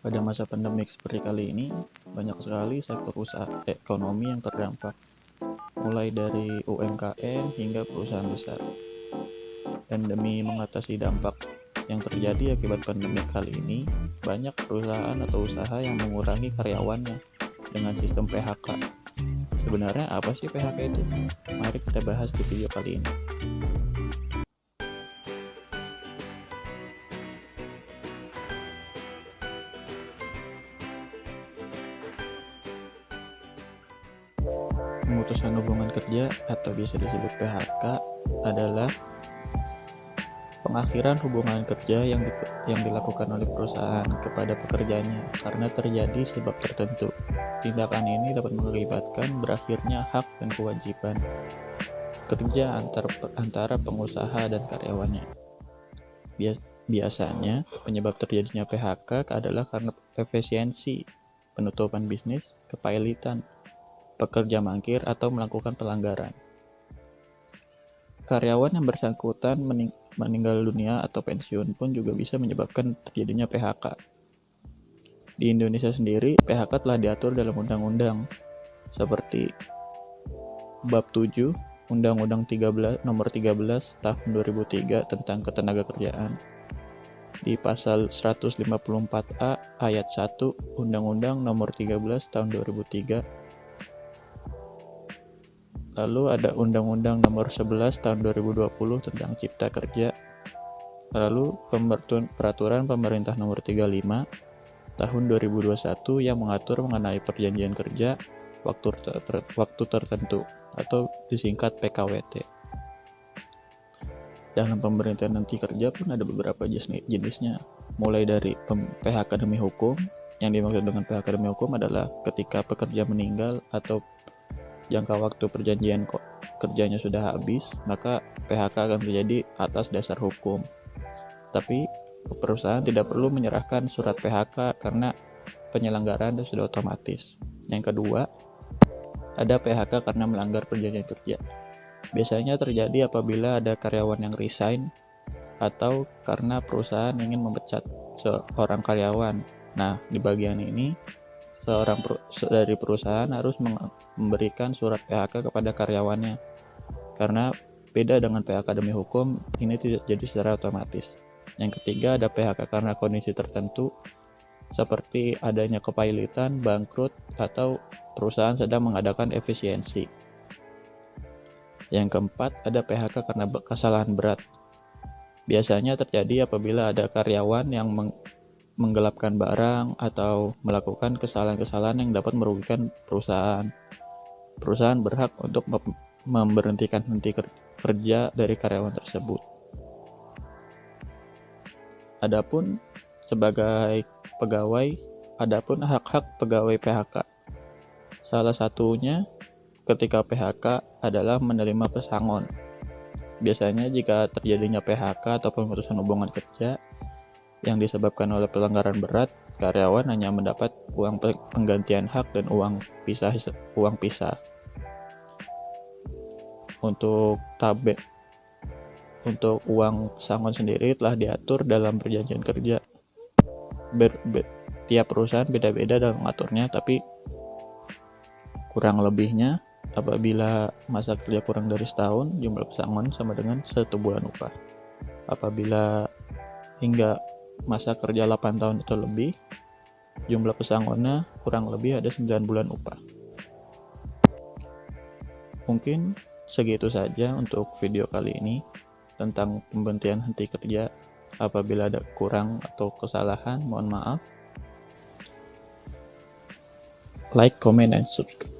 Pada masa pandemik seperti kali ini, banyak sekali sektor usaha ekonomi yang terdampak, mulai dari UMKM hingga perusahaan besar. Dan demi mengatasi dampak yang terjadi akibat pandemik kali ini, banyak perusahaan atau usaha yang mengurangi karyawannya dengan sistem PHK. Sebenarnya apa sih PHK itu? Mari kita bahas di video kali ini. Pemutusan hubungan kerja atau bisa disebut PHK adalah pengakhiran hubungan kerja yang dilakukan oleh perusahaan kepada pekerjanya karena terjadi sebab tertentu. Tindakan ini dapat mengakibatkan berakhirnya hak dan kewajiban kerja antara pengusaha dan karyawannya. Biasanya, penyebab terjadinya PHK adalah karena efisiensi, penutupan bisnis, kepailitan, pekerja mangkir, atau melakukan pelanggaran. Karyawan yang bersangkutan meninggal dunia atau pensiun pun juga bisa menyebabkan terjadinya PHK. Di Indonesia sendiri, PHK telah diatur dalam undang-undang seperti Bab 7 Undang-Undang Nomor 13 Tahun 2003 tentang Ketenagakerjaan. Di pasal 154A ayat 1 Undang-Undang Nomor 13 Tahun 2003. Lalu ada Undang-Undang Nomor 11 Tahun 2020 tentang Cipta Kerja. Lalu Peraturan Pemerintah Nomor 35 Tahun 2021 yang mengatur mengenai perjanjian kerja waktu tertentu atau disingkat PKWT. Dalam pemberhentian henti kerja pun ada beberapa jenisnya, mulai dari PHK demi hukum. Yang dimaksud dengan PHK demi hukum adalah ketika pekerja meninggal atau jangka waktu perjanjian kerjanya sudah habis, maka PHK akan terjadi atas dasar hukum. Tapi perusahaan tidak perlu menyerahkan surat PHK karena penyelenggaraan sudah otomatis. Yang kedua, ada PHK karena melanggar perjanjian kerja. Biasanya terjadi apabila ada karyawan yang resign atau karena perusahaan ingin memecat seorang karyawan. Nah, di bagian ini dari perusahaan harus memberikan surat PHK kepada karyawannya. Karena beda dengan PHK demi hukum, ini tidak jadi secara otomatis. Yang ketiga, ada PHK karena kondisi tertentu, seperti adanya kepailitan, bangkrut, atau perusahaan sedang mengadakan efisiensi. Yang keempat, ada PHK karena kesalahan berat. Biasanya terjadi apabila ada karyawan yang menggelapkan barang atau melakukan kesalahan-kesalahan yang dapat merugikan perusahaan. Perusahaan berhak untuk memberhentikan henti kerja dari karyawan tersebut. Adapun sebagai pegawai, adapun hak-hak pegawai PHK. Salah satunya ketika PHK adalah menerima pesangon. Biasanya jika terjadinya PHK atau pemutusan hubungan kerja yang disebabkan oleh pelanggaran berat, karyawan hanya mendapat uang penggantian hak dan uang pisah. Untuk uang pesangon sendiri telah diatur dalam perjanjian kerja. Tiap perusahaan beda-beda dalam mengaturnya, tapi kurang lebihnya apabila masa kerja kurang dari setahun, jumlah pesangon sama dengan 1 bulan upah. Apabila hingga masa kerja 8 tahun atau lebih, jumlah pesangonnya kurang lebih ada 9 bulan upah. Mungkin segitu saja untuk video kali ini tentang pemberhentian henti kerja. Apabila ada kurang atau kesalahan, mohon maaf. Like, comment, and subscribe.